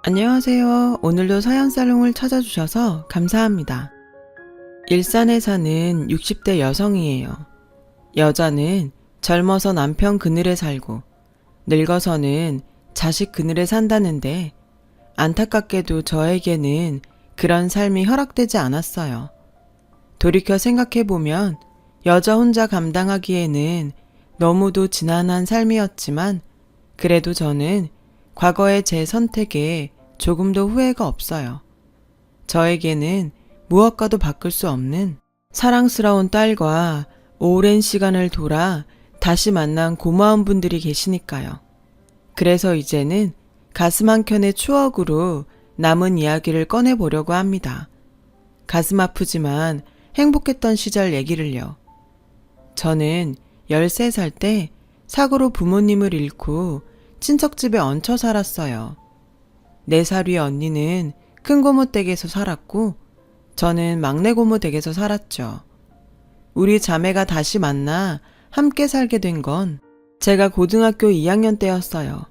안녕하세요. 오늘도 서연살롱을 찾아주셔서 감사합니다. 일산에 사는 60대 여성이에요. 여자는 젊어서 남편 그늘에 살고 늙어서는 자식 그늘에 산다는데 안타깝게도 저에게는 그런 삶이 허락되지 않았어요. 돌이켜 생각해보면 여자 혼자 감당하기에는 너무도 지난한 삶이었지만 그래도 저는 과거의 제 선택에 조금도 후회가 없어요. 저에게는 무엇과도 바꿀 수 없는 사랑스러운 딸과 오랜 시간을 돌아 다시 만난 고마운 분들이 계시니까요. 그래서 이제는 가슴 한켠의 추억으로 남은 이야기를 꺼내보려고 합니다. 가슴 아프지만 행복했던 시절 얘기를요. 저는 13살 때 사고로 부모님을 잃고 친척집에 얹혀 살았어요. 4살 위 언니는 큰 고모 댁에서 살았고 저는 막내 고모 댁에서 살았죠. 우리 자매가 다시 만나 함께 살게 된 건 제가 고등학교 2학년 때였어요.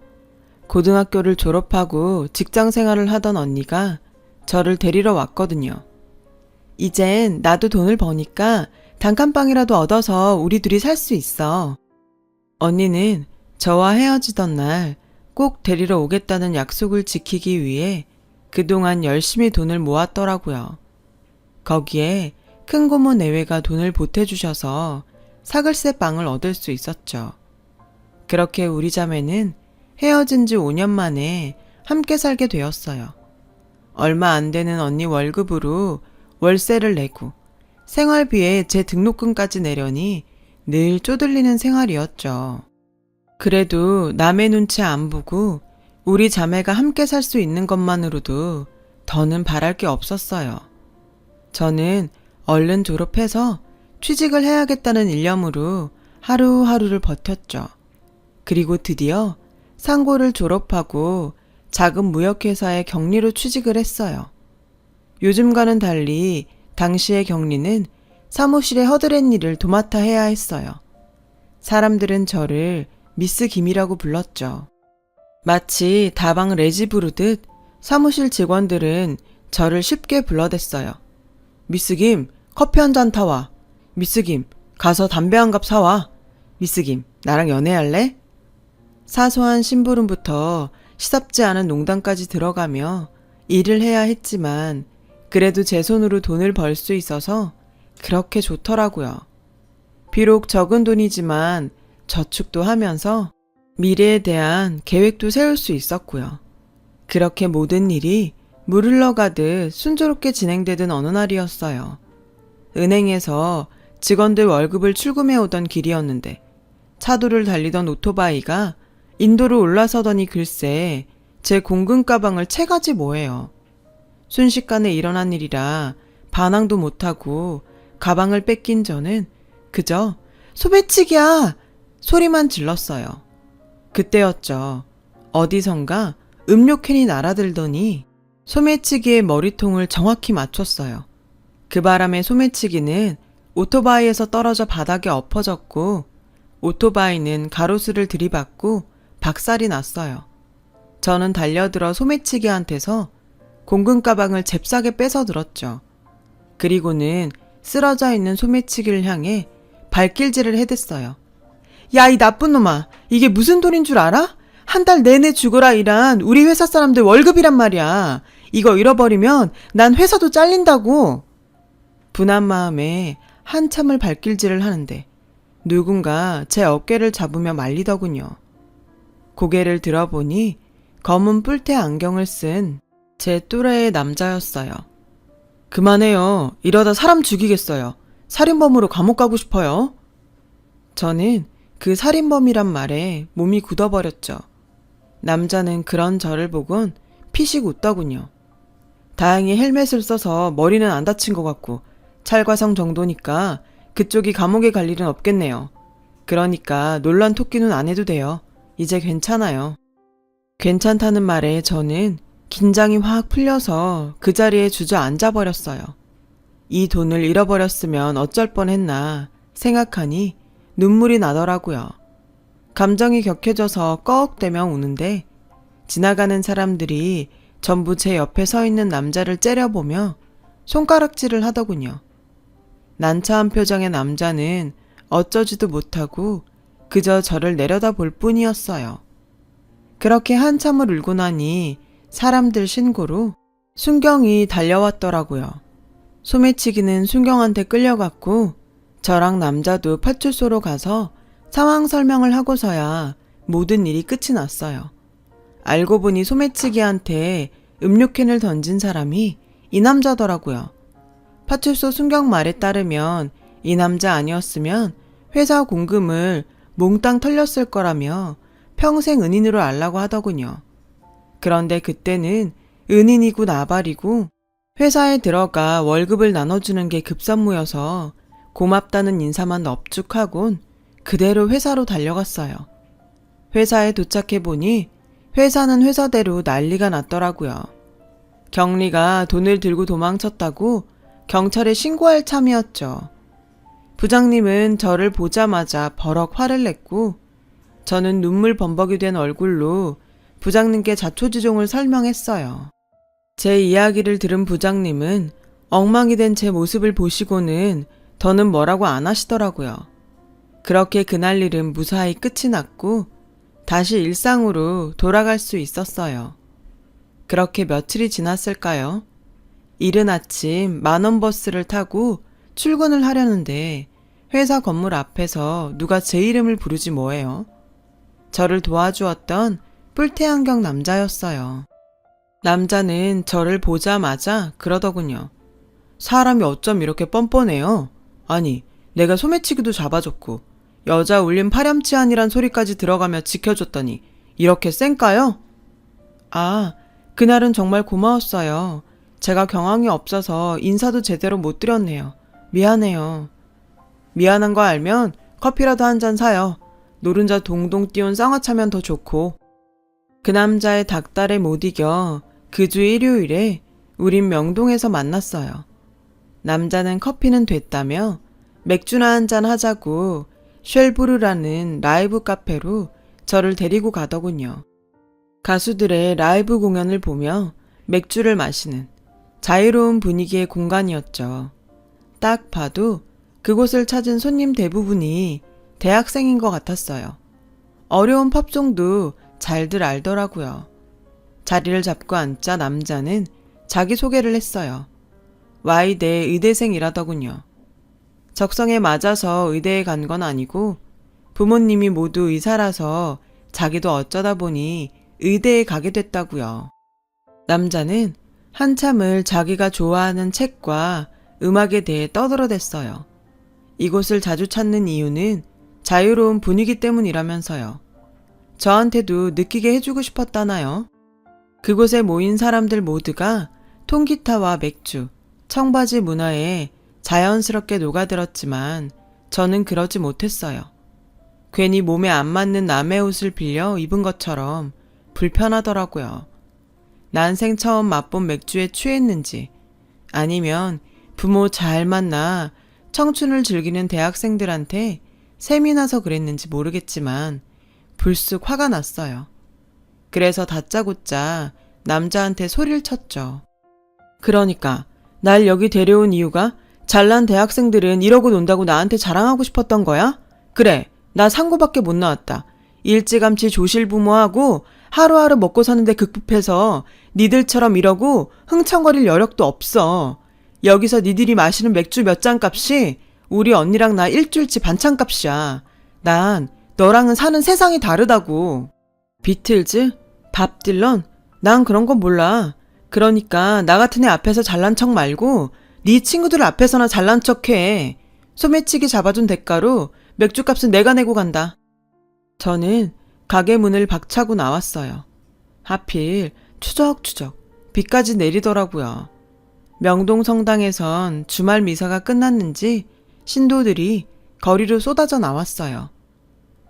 고등학교를 졸업하고 직장 생활을 하던 언니가 저를 데리러 왔거든요. 이젠 나도 돈을 버니까 단칸방이라도 얻어서 우리 둘이 살 수 있어. 언니는 저와 헤어지던 날 꼭 데리러 오겠다는 약속을 지키기 위해 그동안 열심히 돈을 모았더라고요. 거기에 큰 고모 내외가 돈을 보태주셔서 사글세 빵을 얻을 수 있었죠. 그렇게 우리 자매는 헤어진 지 5년 만에 함께 살게 되었어요. 얼마 안 되는 언니 월급으로 월세를 내고 생활비에 제 등록금까지 내려니 늘 쪼들리는 생활이었죠. 그래도 남의 눈치 안 보고 우리 자매가 함께 살 수 있는 것만으로도 더는 바랄 게 없었어요. 저는 얼른 졸업해서 취직을 해야겠다는 일념으로 하루하루를 버텼죠. 그리고 드디어 상고를 졸업하고 작은 무역회사에 격리로 취직을 했어요. 요즘과는 달리 당시의 격리는 사무실에 허드렛 일을 도맡아 해야 했어요. 사람들은 저를 미스 김이라고 불렀죠. 마치 다방 레지 부르듯 사무실 직원들은 저를 쉽게 불러댔어요. 미스 김, 커피 한 잔 타와. 미스 김, 가서 담배 한 갑 사와. 미스 김, 나랑 연애할래? 사소한 심부름부터 시답지 않은 농담까지 들어가며 일을 해야 했지만 그래도 제 손으로 돈을 벌 수 있어서 그렇게 좋더라고요. 비록 적은 돈이지만 저축도 하면서 미래에 대한 계획도 세울 수 있었고요. 그렇게 모든 일이 물 흘러가듯 순조롭게 진행되던 어느 날이었어요. 은행에서 직원들 월급을 출금해 오던 길이었는데 차도를 달리던 오토바이가 인도로 올라서더니 글쎄 제 공금 가방을 채가지 뭐예요. 순식간에 일어난 일이라 반항도 못하고 가방을 뺏긴 저는 그저 소매치기야! 소리만 질렀어요. 그때였죠. 어디선가 음료캔이 날아들더니 소매치기의 머리통을 정확히 맞췄어요. 그 바람에 소매치기는 오토바이에서 떨어져 바닥에 엎어졌고 오토바이는 가로수를 들이받고 박살이 났어요. 저는 달려들어 소매치기한테서 공금 가방을 잽싸게 뺏어 들었죠. 그리고는 쓰러져 있는 소매치기를 향해 발길질을 해댔어요. 야, 이 나쁜 놈아. 이게 무슨 돈인 줄 알아? 한 달 내내 죽어라 일한 우리 회사 사람들 월급이란 말이야. 이거 잃어버리면 난 회사도 잘린다고. 분한 마음에 한참을 발길질을 하는데 누군가 제 어깨를 잡으며 말리더군요. 고개를 들어보니 검은 뿔테 안경을 쓴 제 또래의 남자였어요. 그만해요. 이러다 사람 죽이겠어요. 살인범으로 감옥 가고 싶어요. 저는 그 살인범이란 말에 몸이 굳어버렸죠. 남자는 그런 저를 보곤 피식 웃더군요. 다행히 헬멧을 써서 머리는 안 다친 것 같고 찰과성 정도니까 그쪽이 감옥에 갈 일은 없겠네요. 그러니까 놀란 토끼는 안 해도 돼요. 이제 괜찮아요. 괜찮다는 말에 저는 긴장이 확 풀려서 그 자리에 주저앉아 버렸어요. 이 돈을 잃어버렸으면 어쩔 뻔했나 생각하니 눈물이 나더라고요. 감정이 격해져서 꺽대며 우는데 지나가는 사람들이 전부 제 옆에 서 있는 남자를 째려보며 손가락질을 하더군요. 난처한 표정의 남자는 어쩌지도 못하고 그저 저를 내려다볼 뿐이었어요. 그렇게 한참을 울고 나니 사람들 신고로 순경이 달려왔더라고요. 소매치기는 순경한테 끌려갔고 저랑 남자도 파출소로 가서 상황 설명을 하고서야 모든 일이 끝이 났어요. 알고 보니 소매치기한테 음료캔을 던진 사람이 이 남자더라고요. 파출소 순경 말에 따르면 이 남자 아니었으면 회사 공금을 몽땅 털렸을 거라며 평생 은인으로 알라고 하더군요. 그런데 그때는 은인이고 나발이고 회사에 들어가 월급을 나눠주는 게 급선무여서 고맙다는 인사만 넙죽하곤 그대로 회사로 달려갔어요. 회사에 도착해보니 회사는 회사대로 난리가 났더라고요. 경리가 돈을 들고 도망쳤다고 경찰에 신고할 참이었죠. 부장님은 저를 보자마자 버럭 화를 냈고 저는 눈물 범벅이 된 얼굴로 부장님께 자초지종을 설명했어요. 제 이야기를 들은 부장님은 엉망이 된 제 모습을 보시고는 더는 뭐라고 안 하시더라고요. 그렇게 그날 일은 무사히 끝이 났고 다시 일상으로 돌아갈 수 있었어요. 그렇게 며칠이 지났을까요? 이른 아침 만원 버스를 타고 출근을 하려는데 회사 건물 앞에서 누가 제 이름을 부르지 뭐예요. 저를 도와주었던 뿔테안경 남자였어요. 남자는 저를 보자마자 그러더군요. 사람이 어쩜 이렇게 뻔뻔해요? 아니, 내가 소매치기도 잡아줬고 여자 울림 파렴치한이란 소리까지 들어가며 지켜줬더니 이렇게 쌩까요? 아, 그날은 정말 고마웠어요. 제가 경황이 없어서 인사도 제대로 못 드렸네요. 미안해요. 미안한 거 알면 커피라도 한 잔 사요. 노른자 동동 띄운 쌍화차면 더 좋고. 그 남자의 닭달에 못 이겨 그 주 일요일에 우린 명동에서 만났어요. 남자는 커피는 됐다며 맥주나 한잔 하자고 쉘브르라는 라이브 카페로 저를 데리고 가더군요. 가수들의 라이브 공연을 보며 맥주를 마시는 자유로운 분위기의 공간이었죠. 딱 봐도 그곳을 찾은 손님 대부분이 대학생인 것 같았어요. 어려운 팝송도 잘들 알더라고요. 자리를 잡고 앉자 남자는 자기소개를 했어요. Y대 의대생이라더군요. 적성에 맞아서 의대에 간 건 아니고 부모님이 모두 의사라서 자기도 어쩌다 보니 의대에 가게 됐다고요. 남자는 한참을 자기가 좋아하는 책과 음악에 대해 떠들어댔어요. 이곳을 자주 찾는 이유는 자유로운 분위기 때문이라면서요. 저한테도 느끼게 해주고 싶었다나요? 그곳에 모인 사람들 모두가 통기타와 맥주, 청바지 문화에 자연스럽게 녹아들었지만 저는 그러지 못했어요. 괜히 몸에 안 맞는 남의 옷을 빌려 입은 것처럼 불편하더라고요. 난생 처음 맛본 맥주에 취했는지 아니면 부모 잘 만나 청춘을 즐기는 대학생들한테 셈이 나서 그랬는지 모르겠지만 불쑥 화가 났어요. 그래서 다짜고짜 남자한테 소리를 쳤죠. 그러니까 날 여기 데려온 이유가 잘난 대학생들은 이러고 논다고 나한테 자랑하고 싶었던 거야? 그래, 나 상고밖에 못 나왔다. 일찌감치 조실부모하고 하루하루 먹고 사는데 급급해서 니들처럼 이러고 흥청거릴 여력도 없어. 여기서 니들이 마시는 맥주 몇 잔 값이 우리 언니랑 나 일주일치 반찬 값이야. 난 너랑은 사는 세상이 다르다고. 비틀즈? 밥 딜런? 난 그런 건 몰라. 그러니까 나 같은 애 앞에서 잘난 척 말고 네 친구들 앞에서나 잘난 척해. 소매치기 잡아준 대가로 맥주값은 내가 내고 간다. 저는 가게 문을 박차고 나왔어요. 하필 추적추적 비까지 내리더라고요. 명동 성당에선 주말 미사가 끝났는지 신도들이 거리로 쏟아져 나왔어요.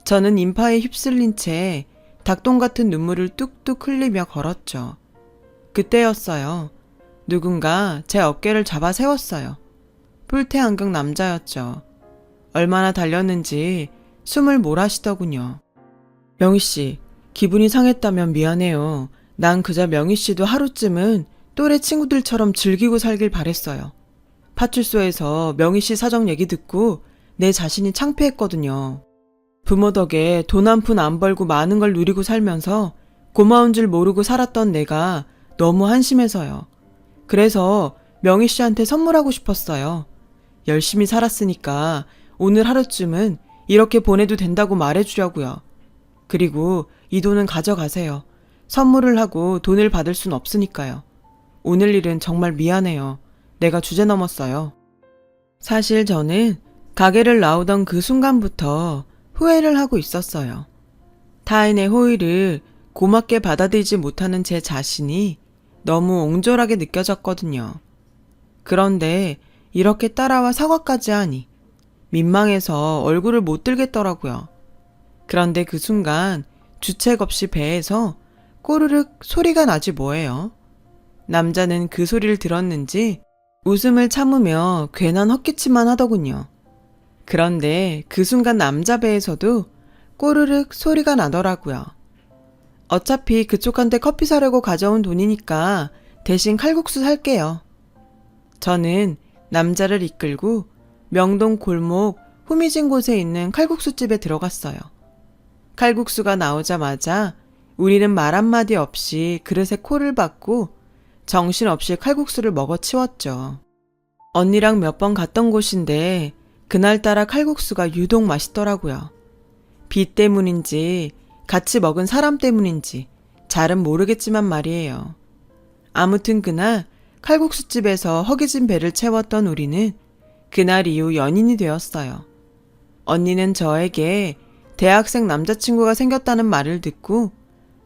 저는 인파에 휩쓸린 채 닭똥 같은 눈물을 뚝뚝 흘리며 걸었죠. 그때였어요. 누군가 제 어깨를 잡아 세웠어요. 뿔테 안경 남자였죠. 얼마나 달렸는지 숨을 몰아쉬더군요. 명희씨, 기분이 상했다면 미안해요. 난 그저 명희 씨도 하루쯤은 또래 친구들처럼 즐기고 살길 바랬어요. 파출소에서 명희 씨 사정 얘기 듣고 내 자신이 창피했거든요. 부모 덕에 돈 한 푼 안 벌고 많은 걸 누리고 살면서 고마운 줄 모르고 살았던 내가 너무 한심해서요. 그래서 명희 씨한테 선물하고 싶었어요. 열심히 살았으니까 오늘 하루쯤은 이렇게 보내도 된다고 말해주려고요. 그리고 이 돈은 가져가세요. 선물을 하고 돈을 받을 순 없으니까요. 오늘 일은 정말 미안해요. 내가 주제 넘었어요. 사실 저는 가게를 나오던 그 순간부터 후회를 하고 있었어요. 타인의 호의를 고맙게 받아들이지 못하는 제 자신이 너무 옹졸하게 느껴졌거든요. 그런데 이렇게 따라와 사과까지 하니 민망해서 얼굴을 못 들겠더라고요. 그런데 그 순간 주책 없이 배에서 꼬르륵 소리가 나지 뭐예요. 남자는 그 소리를 들었는지 웃음을 참으며 괜한 헛기침만 하더군요. 그런데 그 순간 남자 배에서도 꼬르륵 소리가 나더라고요. 어차피 그쪽한테 커피 사려고 가져온 돈이니까 대신 칼국수 살게요. 저는 남자를 이끌고 명동 골목 후미진 곳에 있는 칼국수집에 들어갔어요. 칼국수가 나오자마자 우리는 말 한마디 없이 그릇에 코를 박고 정신없이 칼국수를 먹어치웠죠. 언니랑 몇 번 갔던 곳인데 그날따라 칼국수가 유독 맛있더라고요. 비 때문인지 같이 먹은 사람 때문인지 잘은 모르겠지만 말이에요. 아무튼 그날 칼국수집에서 허기진 배를 채웠던 우리는 그날 이후 연인이 되었어요. 언니는 저에게 대학생 남자친구가 생겼다는 말을 듣고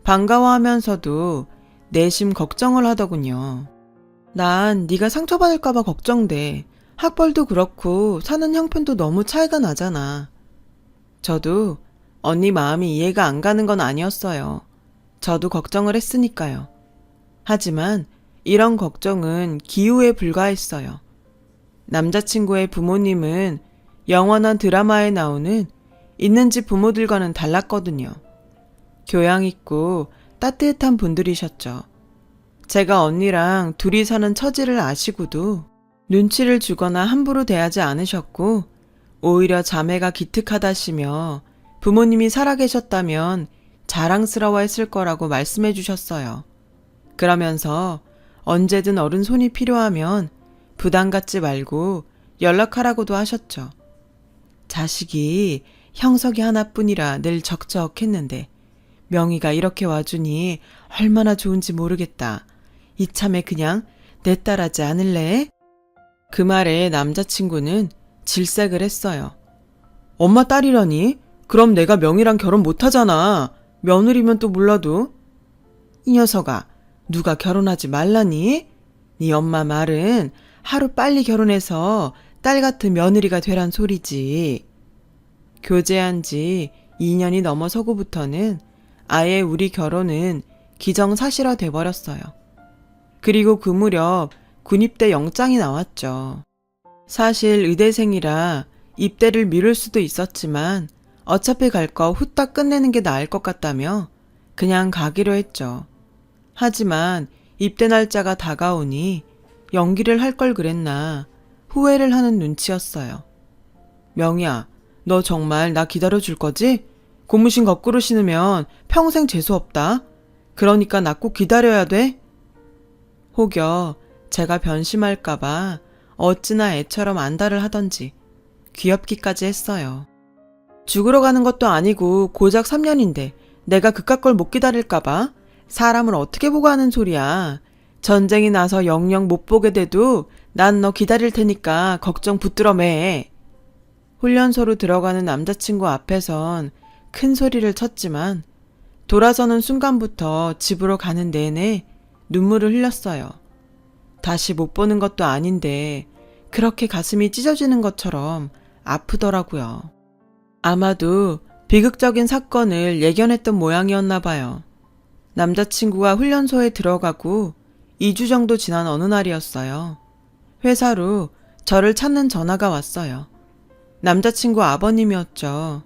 반가워하면서도 내심 걱정을 하더군요. 난 네가 상처받을까봐 걱정돼. 학벌도 그렇고 사는 형편도 너무 차이가 나잖아. 저도 언니 마음이 이해가 안 가는 건 아니었어요. 저도 걱정을 했으니까요. 하지만 이런 걱정은 기우에 불과했어요. 남자친구의 부모님은 영화나 드라마에 나오는 있는 집 부모들과는 달랐거든요. 교양 있고 따뜻한 분들이셨죠. 제가 언니랑 둘이 사는 처지를 아시고도 눈치를 주거나 함부로 대하지 않으셨고 오히려 자매가 기특하다시며 부모님이 살아계셨다면 자랑스러워했을 거라고 말씀해 주셨어요. 그러면서 언제든 어른 손이 필요하면 부담 갖지 말고 연락하라고도 하셨죠. 자식이 형석이 하나뿐이라 늘 적적했는데 명희가 이렇게 와주니 얼마나 좋은지 모르겠다. 이참에 그냥 내 딸하지 않을래? 그 말에 남자친구는 질색을 했어요. 엄마 딸이라니? 그럼 내가 명희랑 결혼 못하잖아. 며느리면 또 몰라도. 이 녀석아, 누가 결혼하지 말라니? 네 엄마 말은 하루 빨리 결혼해서 딸 같은 며느리가 되란 소리지. 교제한 지 2년이 넘어서고부터는 아예 우리 결혼은 기정사실화 돼버렸어요. 그리고 그 무렵 군입대 영장이 나왔죠. 사실 의대생이라 입대를 미룰 수도 있었지만 어차피 갈 거 후딱 끝내는 게 나을 것 같다며 그냥 가기로 했죠. 하지만 입대 날짜가 다가오니 연기를 할 걸 그랬나 후회를 하는 눈치였어요. 명희야, 너 정말 나 기다려줄 거지? 고무신 거꾸로 신으면 평생 재수없다. 그러니까 나 꼭 기다려야 돼. 혹여 제가 변심할까봐 어찌나 애처럼 안달을 하던지 귀엽기까지 했어요. 죽으러 가는 것도 아니고 고작 3년인데 내가 그깟 걸 못 기다릴까봐 사람을 어떻게 보고 하는 소리야. 전쟁이 나서 영영 못 보게 돼도 난 너 기다릴 테니까 걱정 붙들어 매. 훈련소로 들어가는 남자친구 앞에선 큰 소리를 쳤지만 돌아서는 순간부터 집으로 가는 내내 눈물을 흘렸어요. 다시 못 보는 것도 아닌데 그렇게 가슴이 찢어지는 것처럼 아프더라고요. 아마도 비극적인 사건을 예견했던 모양이었나 봐요. 남자친구가 훈련소에 들어가고 2주 정도 지난 어느 날이었어요. 회사로 저를 찾는 전화가 왔어요. 남자친구 아버님이었죠.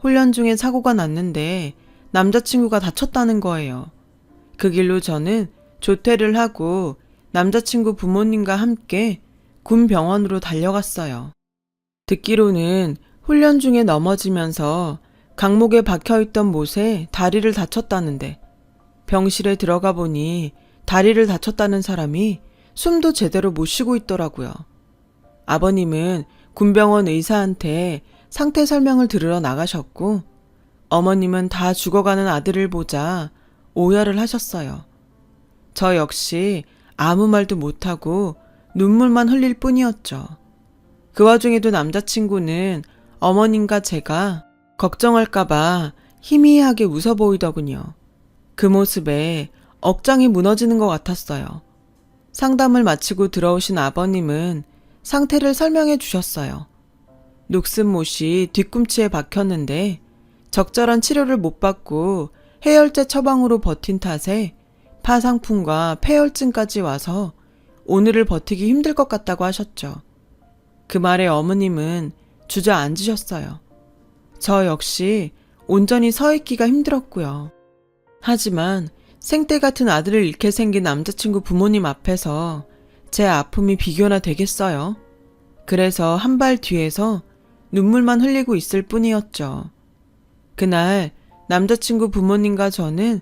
훈련 중에 사고가 났는데 남자친구가 다쳤다는 거예요. 그 길로 저는 조퇴를 하고 남자친구 부모님과 함께 군 병원으로 달려갔어요. 듣기로는 훈련 중에 넘어지면서 강목에 박혀있던 못에 다리를 다쳤다는데 병실에 들어가 보니 다리를 다쳤다는 사람이 숨도 제대로 못 쉬고 있더라고요. 아버님은 군병원 의사한테 상태 설명을 들으러 나가셨고 어머님은 다 죽어가는 아들을 보자 오열을 하셨어요. 저 역시 아무 말도 못하고 눈물만 흘릴 뿐이었죠. 그 와중에도 남자친구는 어머님과 제가 걱정할까봐 희미하게 웃어 보이더군요. 그 모습에 억장이 무너지는 것 같았어요. 상담을 마치고 들어오신 아버님은 상태를 설명해 주셨어요. 녹슨 못이 뒤꿈치에 박혔는데 적절한 치료를 못 받고 해열제 처방으로 버틴 탓에 파상풍과 폐혈증까지 와서 오늘을 버티기 힘들 것 같다고 하셨죠. 그 말에 어머님은 주저앉으셨어요. 저 역시 온전히 서 있기가 힘들었고요. 하지만 생떼 같은 아들을 잃게 생긴 남자친구 부모님 앞에서 제 아픔이 비교나 되겠어요? 그래서 한 발 뒤에서 눈물만 흘리고 있을 뿐이었죠. 그날 남자친구 부모님과 저는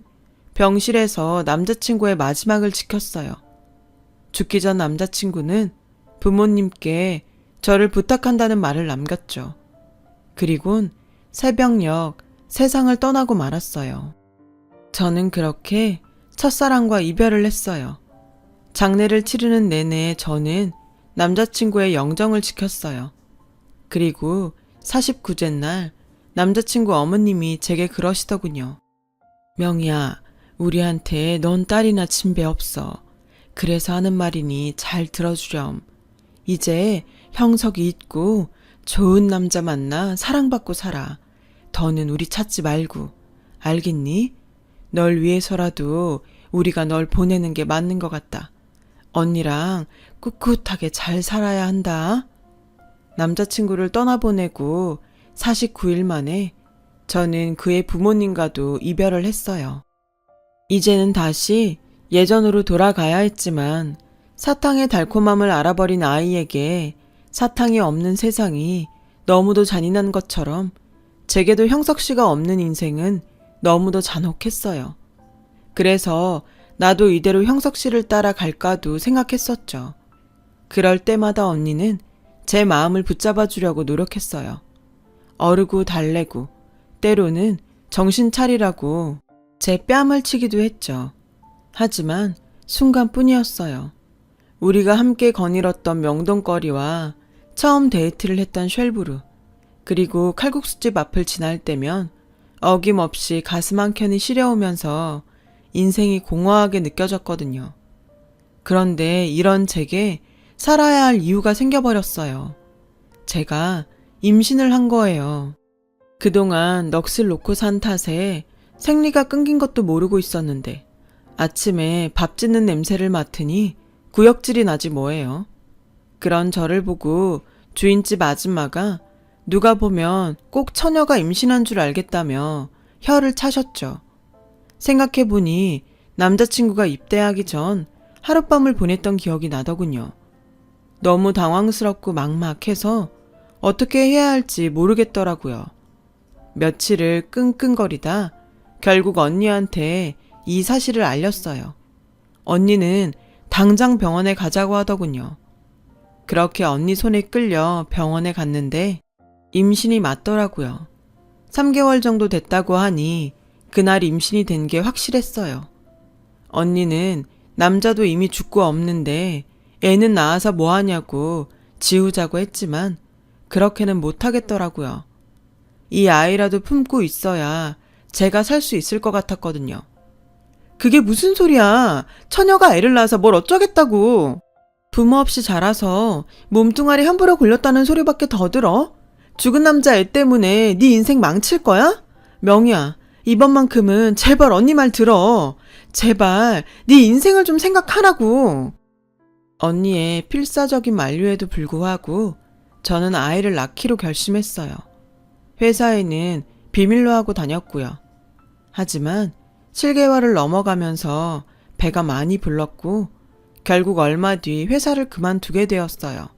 병실에서 남자친구의 마지막을 지켰어요. 죽기 전 남자친구는 부모님께 저를 부탁한다는 말을 남겼죠. 그리곤 새벽녘 세상을 떠나고 말았어요. 저는 그렇게 첫사랑과 이별을 했어요. 장례를 치르는 내내 저는 남자친구의 영정을 지켰어요. 그리고 49째 날 남자친구 어머님이 제게 그러시더군요. 명희야, 우리한테 넌 딸이나 친배 없어. 그래서 하는 말이니 잘 들어주렴. 이제 형석이 있고 좋은 남자 만나 사랑받고 살아. 더는 우리 찾지 말고. 알겠니? 널 위해서라도 우리가 널 보내는 게 맞는 것 같다. 언니랑 꿋꿋하게 잘 살아야 한다. 남자친구를 떠나보내고 49일 만에 저는 그의 부모님과도 이별을 했어요. 이제는 다시 예전으로 돌아가야 했지만 사탕의 달콤함을 알아버린 아이에게 사탕이 없는 세상이 너무도 잔인한 것처럼 제게도 형석 씨가 없는 인생은 너무도 잔혹했어요. 그래서 나도 이대로 형석 씨를 따라 갈까도 생각했었죠. 그럴 때마다 언니는 제 마음을 붙잡아 주려고 노력했어요. 어르고 달래고 때로는 정신 차리라고 제 뺨을 치기도 했죠. 하지만 순간뿐이었어요. 우리가 함께 거닐었던 명동거리와 처음 데이트를 했던 쉘브르, 그리고 칼국수집 앞을 지날 때면 어김없이 가슴 한켠이 시려오면서 인생이 공허하게 느껴졌거든요. 그런데 이런 제게 살아야 할 이유가 생겨버렸어요. 제가 임신을 한 거예요. 그동안 넋을 놓고 산 탓에 생리가 끊긴 것도 모르고 있었는데 아침에 밥 짓는 냄새를 맡으니 구역질이 나지 뭐예요. 그런 저를 보고 주인집 아줌마가 누가 보면 꼭 처녀가 임신한 줄 알겠다며 혀를 차셨죠. 생각해보니 남자친구가 입대하기 전 하룻밤을 보냈던 기억이 나더군요. 너무 당황스럽고 막막해서 어떻게 해야 할지 모르겠더라고요. 며칠을 끙끙거리다 결국 언니한테 이 사실을 알렸어요. 언니는 당장 병원에 가자고 하더군요. 그렇게 언니 손에 끌려 병원에 갔는데 임신이 맞더라고요. 3개월 정도 됐다고 하니 그날 임신이 된 게 확실했어요. 언니는 남자도 이미 죽고 없는데 애는 낳아서 뭐하냐고 지우자고 했지만 그렇게는 못하겠더라고요. 이 아이라도 품고 있어야 제가 살 수 있을 것 같았거든요. 그게 무슨 소리야. 처녀가 애를 낳아서 뭘 어쩌겠다고. 부모 없이 자라서 몸뚱아리 함부로 굴렸다는 소리밖에 더 들어? 죽은 남자 애 때문에 네 인생 망칠 거야? 명희야, 이번만큼은 제발 언니 말 들어. 제발 네 인생을 좀 생각하라고. 언니의 필사적인 만류에도 불구하고 저는 아이를 낳기로 결심했어요. 회사에는 비밀로 하고 다녔고요. 하지만 7개월을 넘어가면서 배가 많이 불렀고 결국 얼마 뒤 회사를 그만두게 되었어요.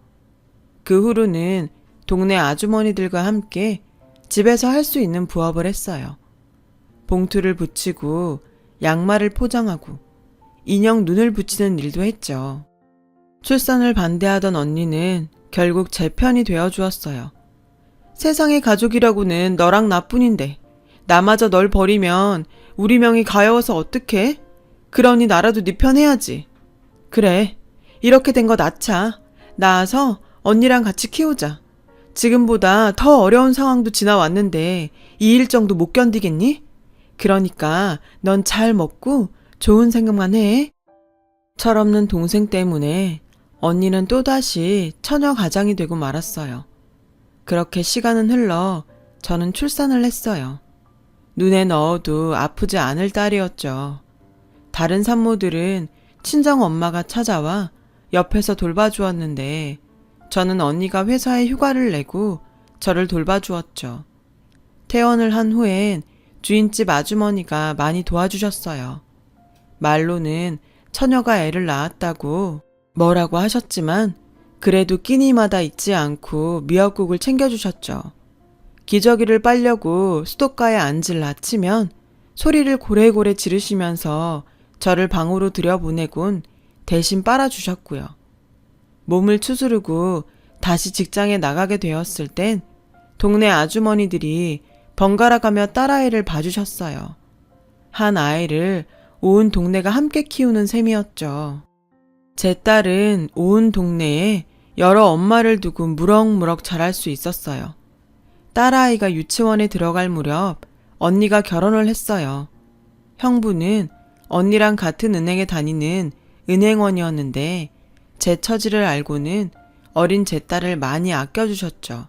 그 후로는 동네 아주머니들과 함께 집에서 할 수 있는 부업을 했어요. 봉투를 붙이고 양말을 포장하고 인형 눈을 붙이는 일도 했죠. 출산을 반대하던 언니는 결국 제 편이 되어주었어요. 세상의 가족이라고는 너랑 나뿐인데 나마저 널 버리면 우리 명이 가여워서 어떡해? 그러니 나라도 네 편 해야지. 그래, 이렇게 된 거 낳자. 낳아서 언니랑 같이 키우자. 지금보다 더 어려운 상황도 지나왔는데 이 일정도 못 견디겠니? 그러니까 넌 잘 먹고 좋은 생각만 해. 철없는 동생 때문에 언니는 또다시 처녀 가장이 되고 말았어요. 그렇게 시간은 흘러 저는 출산을 했어요. 눈에 넣어도 아프지 않을 딸이었죠. 다른 산모들은 친정 엄마가 찾아와 옆에서 돌봐주었는데 저는 언니가 회사에 휴가를 내고 저를 돌봐주었죠. 퇴원을 한 후엔 주인집 아주머니가 많이 도와주셨어요. 말로는 처녀가 애를 낳았다고 뭐라고 하셨지만 그래도 끼니마다 잊지 않고 미역국을 챙겨주셨죠. 기저귀를 빨려고 수도가에 앉을 아치면 소리를 고래고래 지르시면서 저를 방으로 들여보내곤 대신 빨아주셨고요. 몸을 추스르고 다시 직장에 나가게 되었을 땐 동네 아주머니들이 번갈아가며 딸아이를 봐주셨어요. 한 아이를 온 동네가 함께 키우는 셈이었죠. 제 딸은 온 동네에 여러 엄마를 두고 무럭무럭 자랄 수 있었어요. 딸아이가 유치원에 들어갈 무렵 언니가 결혼을 했어요. 형부는 언니랑 같은 은행에 다니는 은행원이었는데 제 처지를 알고는 어린 제 딸을 많이 아껴주셨죠.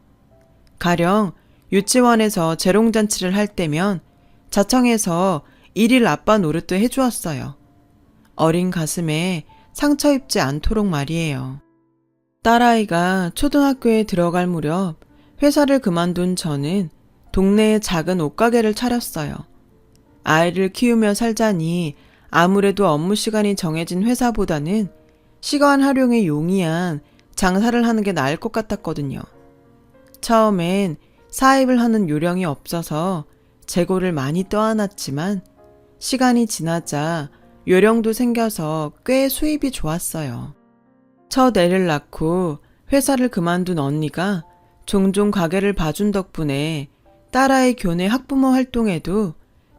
가령 유치원에서 재롱잔치를 할 때면 자청해서 일일 아빠 노릇도 해주었어요. 어린 가슴에 상처 입지 않도록 말이에요. 딸아이가 초등학교에 들어갈 무렵 회사를 그만둔 저는 동네에 작은 옷가게를 차렸어요. 아이를 키우며 살자니 아무래도 업무 시간이 정해진 회사보다는 시간 활용에 용이한 장사를 하는 게 나을 것 같았거든요. 처음엔 사입을 하는 요령이 없어서 재고를 많이 떠안았지만 시간이 지나자 요령도 생겨서 꽤 수입이 좋았어요. 첫 애를 낳고 회사를 그만둔 언니가 종종 가게를 봐준 덕분에 딸아이 교내 학부모 활동에도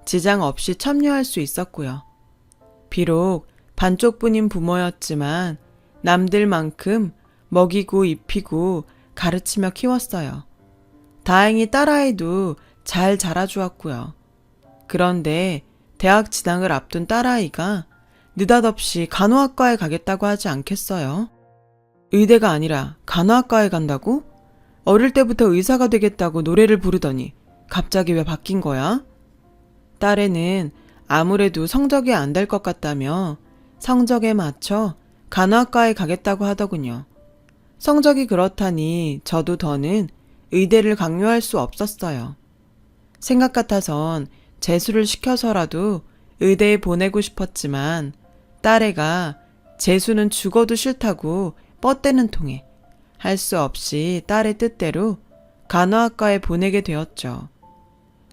지장 없이 참여할 수 있었고요. 비록 반쪽뿐인 부모였지만 남들만큼 먹이고 입히고 가르치며 키웠어요. 다행히 딸아이도 잘 자라주었고요. 그런데 대학 진학을 앞둔 딸아이가 느닷없이 간호학과에 가겠다고 하지 않겠어요? 의대가 아니라 간호학과에 간다고? 어릴 때부터 의사가 되겠다고 노래를 부르더니 갑자기 왜 바뀐 거야? 딸애는 아무래도 성적이 안 될 것 같다며 성적에 맞춰 간호학과에 가겠다고 하더군요. 성적이 그렇다니 저도 더는 의대를 강요할 수 없었어요. 생각 같아선 재수를 시켜서라도 의대에 보내고 싶었지만 딸애가 재수는 죽어도 싫다고 뻗대는 통에 할 수 없이 딸의 뜻대로 간호학과에 보내게 되었죠.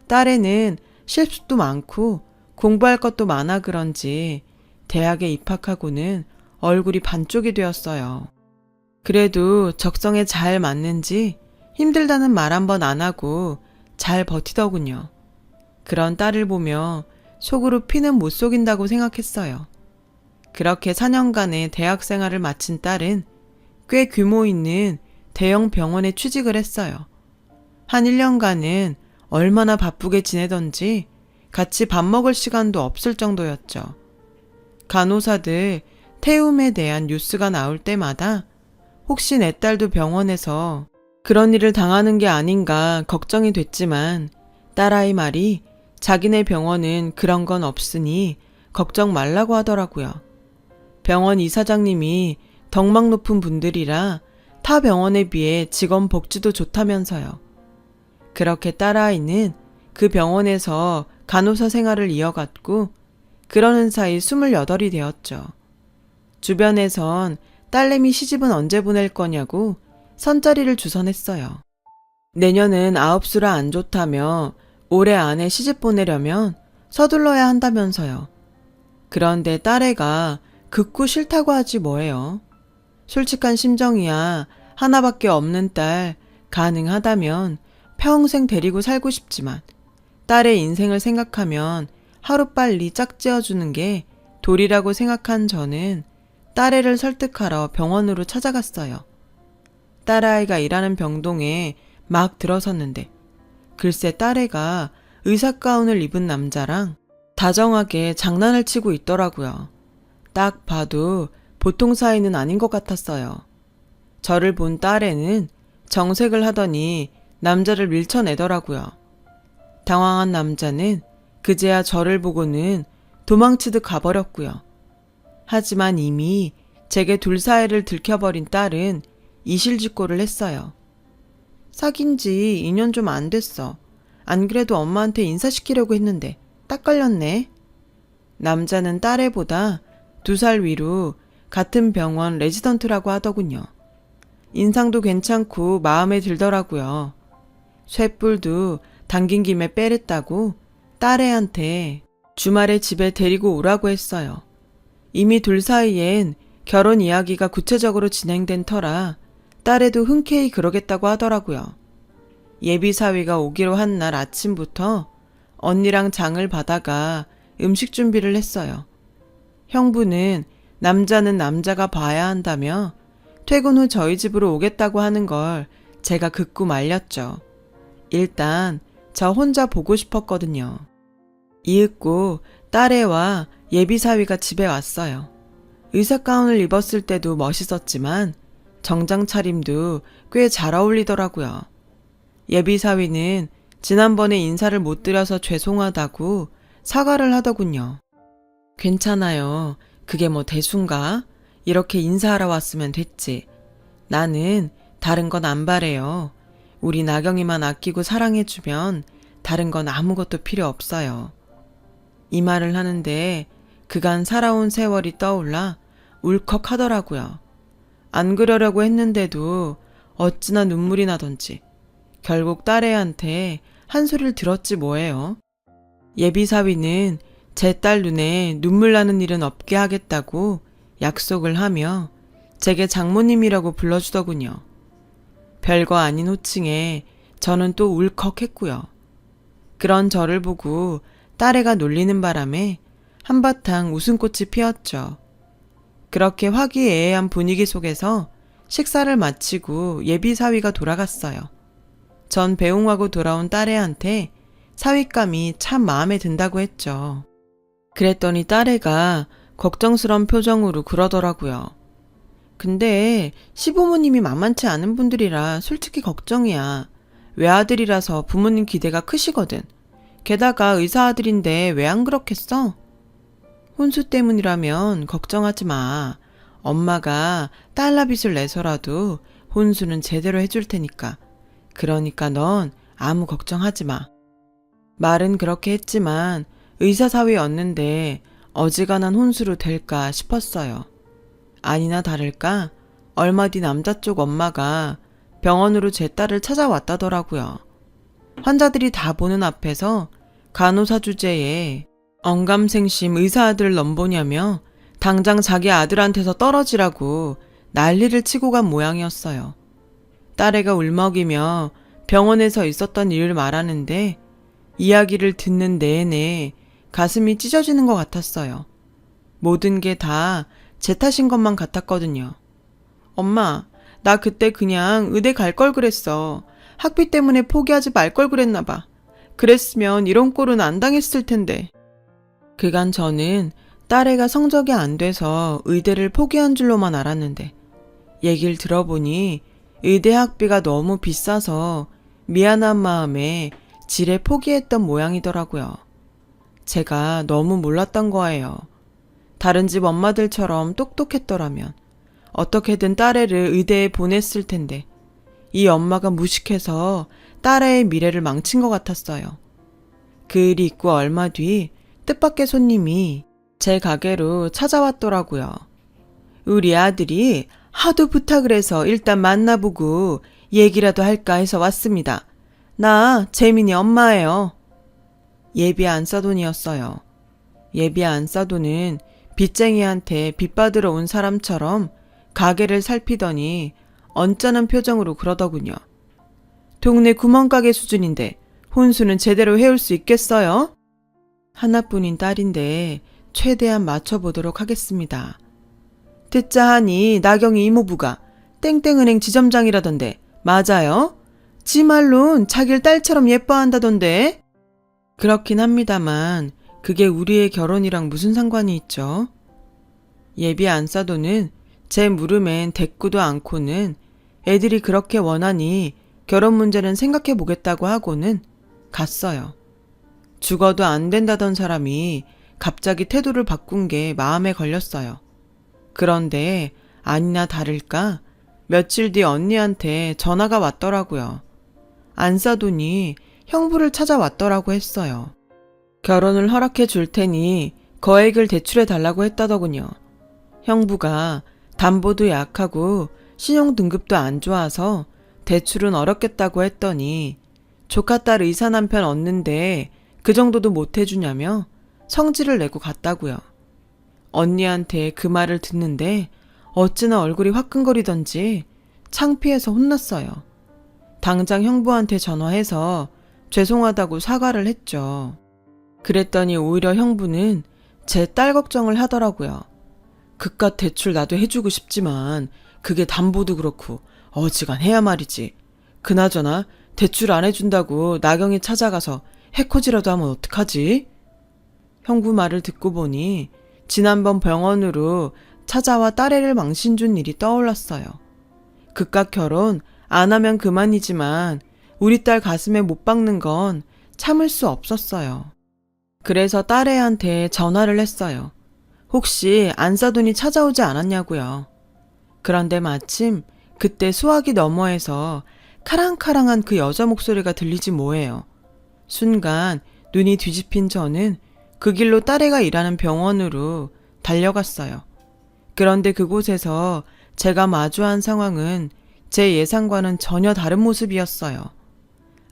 딸애는 실습도 많고 공부할 것도 많아 그런지 대학에 입학하고는 얼굴이 반쪽이 되었어요. 그래도 적성에 잘 맞는지 힘들다는 말 한 번 안 하고 잘 버티더군요. 그런 딸을 보며 속으로 피는 못 속인다고 생각했어요. 그렇게 4년간의 대학 생활을 마친 딸은 꽤 규모 있는 대형 병원에 취직을 했어요. 한 1년간은 얼마나 바쁘게 지내던지 같이 밥 먹을 시간도 없을 정도였죠. 간호사들 태움에 대한 뉴스가 나올 때마다 혹시 내 딸도 병원에서 그런 일을 당하는 게 아닌가 걱정이 됐지만 딸아이 말이 자기네 병원은 그런 건 없으니 걱정 말라고 하더라고요. 병원 이사장님이 덕망 높은 분들이라 타 병원에 비해 직원 복지도 좋다면서요. 그렇게 딸아이는 그 병원에서 간호사 생활을 이어갔고 그러는 사이 28이 되었죠. 주변에선 딸내미 시집은 언제 보낼 거냐고 선자리를 주선했어요. 내년은 아홉수라 안 좋다며 올해 안에 시집 보내려면 서둘러야 한다면서요. 그런데 딸애가 극구 싫다고 하지 뭐예요. 솔직한 심정이야. 하나밖에 없는 딸 가능하다면 평생 데리고 살고 싶지만 딸의 인생을 생각하면 하루빨리 짝지어주는 게 도리라고 생각한 저는 딸애를 설득하러 병원으로 찾아갔어요. 딸아이가 일하는 병동에 막 들어섰는데 글쎄 딸애가 의사가운을 입은 남자랑 다정하게 장난을 치고 있더라고요. 딱 봐도 보통 사이는 아닌 것 같았어요. 저를 본 딸애는 정색을 하더니 남자를 밀쳐내더라고요. 당황한 남자는 그제야 저를 보고는 도망치듯 가버렸고요. 하지만 이미 제게 둘 사이를 들켜버린 딸은 이실직고를 했어요. 사귄 지 2년 좀 안 됐어. 안 그래도 엄마한테 인사시키려고 했는데 딱 걸렸네. 남자는 딸애보다 2살 위로 같은 병원 레지던트라고 하더군요. 인상도 괜찮고 마음에 들더라고요. 쇳불도 당긴 김에 빼랬다고 딸애한테 주말에 집에 데리고 오라고 했어요. 이미 둘 사이엔 결혼 이야기가 구체적으로 진행된 터라 딸애도 흔쾌히 그러겠다고 하더라고요. 예비사위가 오기로 한 날 아침부터 언니랑 장을 봐다가 음식 준비를 했어요. 형부는 남자는 남자가 봐야 한다며 퇴근 후 저희 집으로 오겠다고 하는 걸 제가 극구 말렸죠. 일단 저 혼자 보고 싶었거든요. 이윽고 딸애와 예비사위가 집에 왔어요. 의사가운을 입었을 때도 멋있었지만 정장 차림도 꽤 잘 어울리더라고요. 예비사위는 지난번에 인사를 못 드려서 죄송하다고 사과를 하더군요. 괜찮아요. 그게 뭐 대수인가? 이렇게 인사하러 왔으면 됐지. 나는 다른 건 안 바래요. 우리 나경이만 아끼고 사랑해주면 다른 건 아무것도 필요 없어요. 이 말을 하는데 그간 살아온 세월이 떠올라 울컥하더라고요. 안 그러려고 했는데도 어찌나 눈물이 나던지 결국 딸애한테 한 소리를 들었지 뭐예요. 예비사위는 제 딸 눈에 눈물 나는 일은 없게 하겠다고 약속을 하며 제게 장모님이라고 불러주더군요. 별거 아닌 호칭에 저는 또 울컥했고요. 그런 저를 보고 딸애가 놀리는 바람에 한바탕 웃음꽃이 피었죠. 그렇게 화기애애한 분위기 속에서 식사를 마치고 예비사위가 돌아갔어요. 전 배웅하고 돌아온 딸애한테 사윗감이 참 마음에 든다고 했죠. 그랬더니 딸애가 걱정스러운 표정으로 그러더라고요. 근데 시부모님이 만만치 않은 분들이라 솔직히 걱정이야. 외아들이라서 부모님 기대가 크시거든. 게다가 의사 아들인데 왜 안 그렇겠어? 혼수 때문이라면 걱정하지 마. 엄마가 달러빚을 내서라도 혼수는 제대로 해줄 테니까. 그러니까 넌 아무 걱정하지 마. 말은 그렇게 했지만 의사사위였는데 어지간한 혼수로 될까 싶었어요. 아니나 다를까 얼마 뒤 남자 쪽 엄마가 병원으로 제 딸을 찾아왔다더라고요. 환자들이 다 보는 앞에서 간호사 주제에 언감생심 의사 아들 넘보냐며 당장 자기 아들한테서 떨어지라고 난리를 치고 간 모양이었어요. 딸애가 울먹이며 병원에서 있었던 일을 말하는데 이야기를 듣는 내내 가슴이 찢어지는 것 같았어요. 모든 게 다 제 탓인 것만 같았거든요. 엄마, 나 그때 그냥 의대 갈 걸 그랬어. 학비 때문에 포기하지 말 걸 그랬나 봐. 그랬으면 이런 꼴은 안 당했을 텐데. 그간 저는 딸애가 성적이 안 돼서 의대를 포기한 줄로만 알았는데 얘기를 들어보니 의대 학비가 너무 비싸서 미안한 마음에 지레 포기했던 모양이더라고요. 제가 너무 몰랐던 거예요. 다른 집 엄마들처럼 똑똑했더라면 어떻게든 딸애를 의대에 보냈을 텐데 이 엄마가 무식해서 딸애의 미래를 망친 것 같았어요. 그 일이 있고 얼마 뒤 뜻밖의 손님이 제 가게로 찾아왔더라고요. 우리 아들이 하도 부탁을 해서 일단 만나보고 얘기라도 할까 해서 왔습니다. 나 재민이 엄마예요. 예비 안사돈이었어요. 예비 안사돈은 빚쟁이한테 빚 받으러 온 사람처럼 가게를 살피더니 언짢은 표정으로 그러더군요. 동네 구멍가게 수준인데 혼수는 제대로 해올 수 있겠어요? 하나뿐인 딸인데 최대한 맞춰보도록 하겠습니다. 듣자 하니 나경이 이모부가 땡땡은행 지점장이라던데 맞아요? 지 말론 자길 딸처럼 예뻐한다던데? 그렇긴 합니다만 그게 우리의 결혼이랑 무슨 상관이 있죠? 예비 안사돈은 제 물음엔 대꾸도 않고는 애들이 그렇게 원하니 결혼 문제는 생각해 보겠다고 하고는 갔어요. 죽어도 안 된다던 사람이 갑자기 태도를 바꾼 게 마음에 걸렸어요. 그런데 아니나 다를까 며칠 뒤 언니한테 전화가 왔더라고요. 안사돈이 형부를 찾아왔더라고 했어요. 결혼을 허락해 줄 테니 거액을 대출해 달라고 했다더군요. 형부가 담보도 약하고 신용등급도 안 좋아서 대출은 어렵겠다고 했더니 조카 딸 의사 남편 얻는데 그 정도도 못 해주냐며 성질을 내고 갔다고요. 언니한테 그 말을 듣는데 어찌나 얼굴이 화끈거리던지 창피해서 혼났어요. 당장 형부한테 전화해서 죄송하다고 사과를 했죠. 그랬더니 오히려 형부는 제 딸 걱정을 하더라고요. 그깟 대출 나도 해주고 싶지만 그게 담보도 그렇고 어지간해야 말이지. 그나저나 대출 안 해준다고 나경이 찾아가서 해코지라도 하면 어떡하지? 형부 말을 듣고 보니 지난번 병원으로 찾아와 딸애를 망신 준 일이 떠올랐어요. 그깟 결혼 안 하면 그만이지만 우리 딸 가슴에 못 박는 건 참을 수 없었어요. 그래서 딸애한테 전화를 했어요. 혹시 안사돈이 찾아오지 않았냐고요. 그런데 마침 그때 수화기 너머에서 카랑카랑한 그 여자 목소리가 들리지 뭐예요. 순간 눈이 뒤집힌 저는 그 길로 딸애가 일하는 병원으로 달려갔어요. 그런데 그곳에서 제가 마주한 상황은 제 예상과는 전혀 다른 모습이었어요.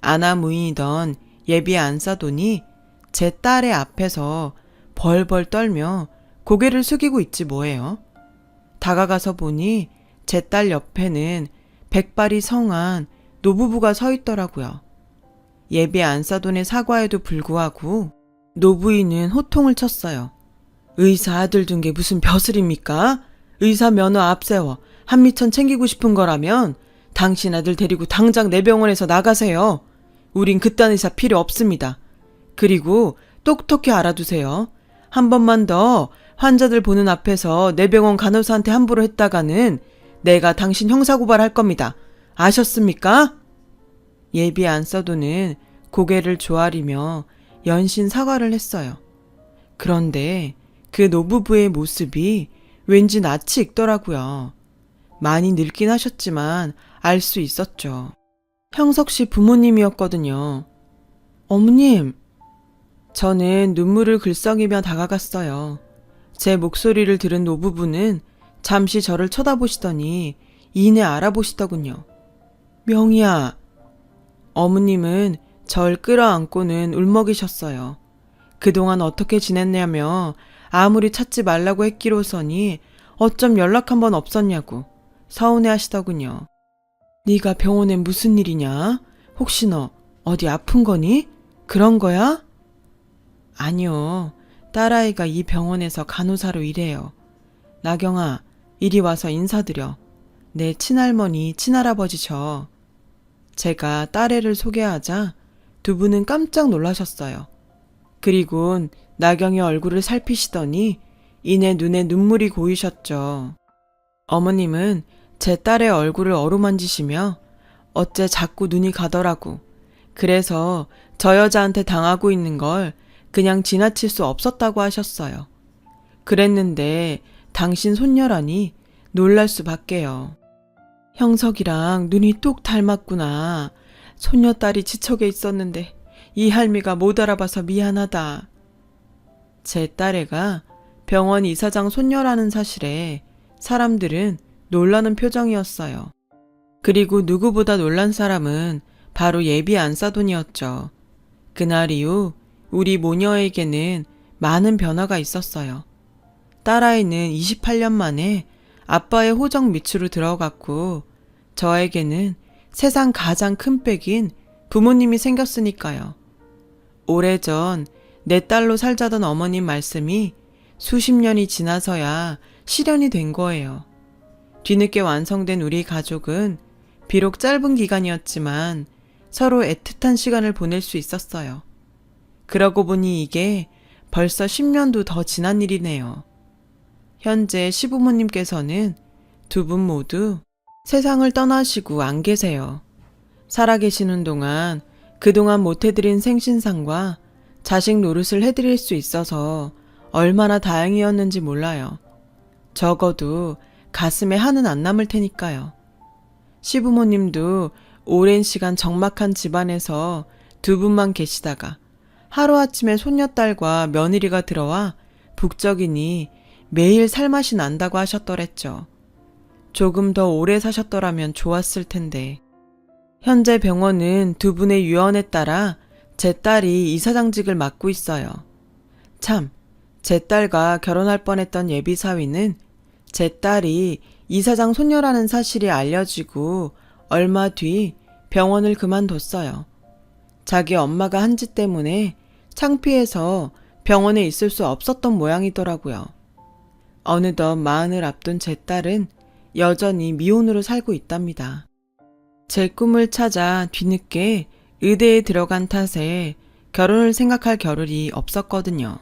아나무인이던 예비 안사돈이 제 딸의 앞에서 벌벌 떨며 고개를 숙이고 있지 뭐예요. 다가가서 보니 제 딸 옆에는 백발이 성한 노부부가 서 있더라고요. 예비 안사돈의 사과에도 불구하고 노부인은 호통을 쳤어요. 의사 아들 둔 게 무슨 벼슬입니까? 의사 면허 앞세워 한미천 챙기고 싶은 거라면 당신 아들 데리고 당장 내 병원에서 나가세요. 우린 그딴 의사 필요 없습니다. 그리고 똑똑히 알아두세요. 한 번만 더 환자들 보는 앞에서 내 병원 간호사한테 함부로 했다가는 내가 당신 형사고발할 겁니다. 아셨습니까? 예비 안사돈은 고개를 조아리며 연신 사과를 했어요. 그런데 그 노부부의 모습이 왠지 낯이 익더라고요. 많이 늙긴 하셨지만 알 수 있었죠. 형석 씨 부모님이었거든요. 어머님! 저는 눈물을 글썽이며 다가갔어요. 제 목소리를 들은 노부부는 잠시 저를 쳐다보시더니 이내 알아보시더군요. 명희야. 어머님은 절 끌어안고는 울먹이셨어요. 그동안 어떻게 지냈냐며 아무리 찾지 말라고 했기로서니 어쩜 연락 한번 없었냐고 서운해하시더군요. 네가 병원에 무슨 일이냐? 혹시 너 어디 아픈 거니? 그런 거야? 아니요. 딸아이가 이 병원에서 간호사로 일해요. 나경아, 이리 와서 인사드려. 내 친할머니, 친할아버지셔. 제가 딸애를 소개하자 두 분은 깜짝 놀라셨어요. 그리곤 나경의 얼굴을 살피시더니 이내 눈에 눈물이 고이셨죠. 어머님은 제 딸의 얼굴을 어루만지시며 어째 자꾸 눈이 가더라고. 그래서 저 여자한테 당하고 있는 걸 그냥 지나칠 수 없었다고 하셨어요. 그랬는데 당신 손녀라니 놀랄 수밖에요. 형석이랑 눈이 똑 닮았구나. 손녀딸이 지척에 있었는데 이 할미가 못 알아봐서 미안하다. 제 딸애가 병원 이사장 손녀라는 사실에 사람들은 놀라는 표정이었어요. 그리고 누구보다 놀란 사람은 바로 예비 안사돈이었죠. 그날 이후 우리 모녀에게는 많은 변화가 있었어요. 딸아이는 28년 만에 아빠의 호적 밑으로 들어갔고 저에게는 세상 가장 큰 빽인 부모님이 생겼으니까요. 오래전 내 딸로 살자던 어머님 말씀이 수십 년이 지나서야 실현이 된 거예요. 뒤늦게 완성된 우리 가족은 비록 짧은 기간이었지만 서로 애틋한 시간을 보낼 수 있었어요. 그러고 보니 이게 벌써 10년도 더 지난 일이네요. 현재 시부모님께서는 두 분 모두 세상을 떠나시고 안 계세요. 살아계시는 동안 그동안 못해드린 생신상과 자식 노릇을 해드릴 수 있어서 얼마나 다행이었는지 몰라요. 적어도 가슴에 한은 안 남을 테니까요. 시부모님도 오랜 시간 적막한 집안에서 두 분만 계시다가 하루아침에 손녀딸과 며느리가 들어와 북적이니 매일 살맛이 난다고 하셨더랬죠. 조금 더 오래 사셨더라면 좋았을 텐데. 현재 병원은 두 분의 유언에 따라 제 딸이 이사장직을 맡고 있어요. 참, 제 딸과 결혼할 뻔했던 예비 사위는 제 딸이 이사장 손녀라는 사실이 알려지고 얼마 뒤 병원을 그만뒀어요. 자기 엄마가 한 짓 때문에 창피해서 병원에 있을 수 없었던 모양이더라고요. 어느덧 마흔을 앞둔 제 딸은 여전히 미혼으로 살고 있답니다. 제 꿈을 찾아 뒤늦게 의대에 들어간 탓에 결혼을 생각할 겨를이 없었거든요.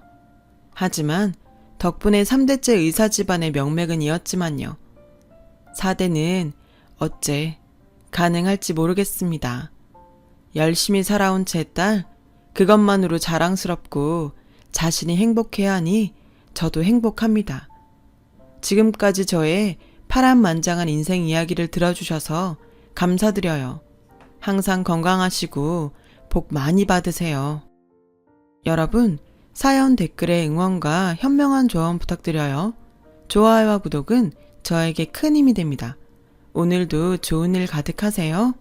하지만 덕분에 3대째 의사 집안의 명맥은 이었지만요. 4대는 어째 가능할지 모르겠습니다. 열심히 살아온 제 딸, 그것만으로 자랑스럽고 자신이 행복해야 하니 저도 행복합니다. 지금까지 저의 파란만장한 인생 이야기를 들어주셔서 감사드려요. 항상 건강하시고 복 많이 받으세요. 여러분, 사연 댓글에 응원과 현명한 조언 부탁드려요. 좋아요와 구독은 저에게 큰 힘이 됩니다. 오늘도 좋은 일 가득하세요.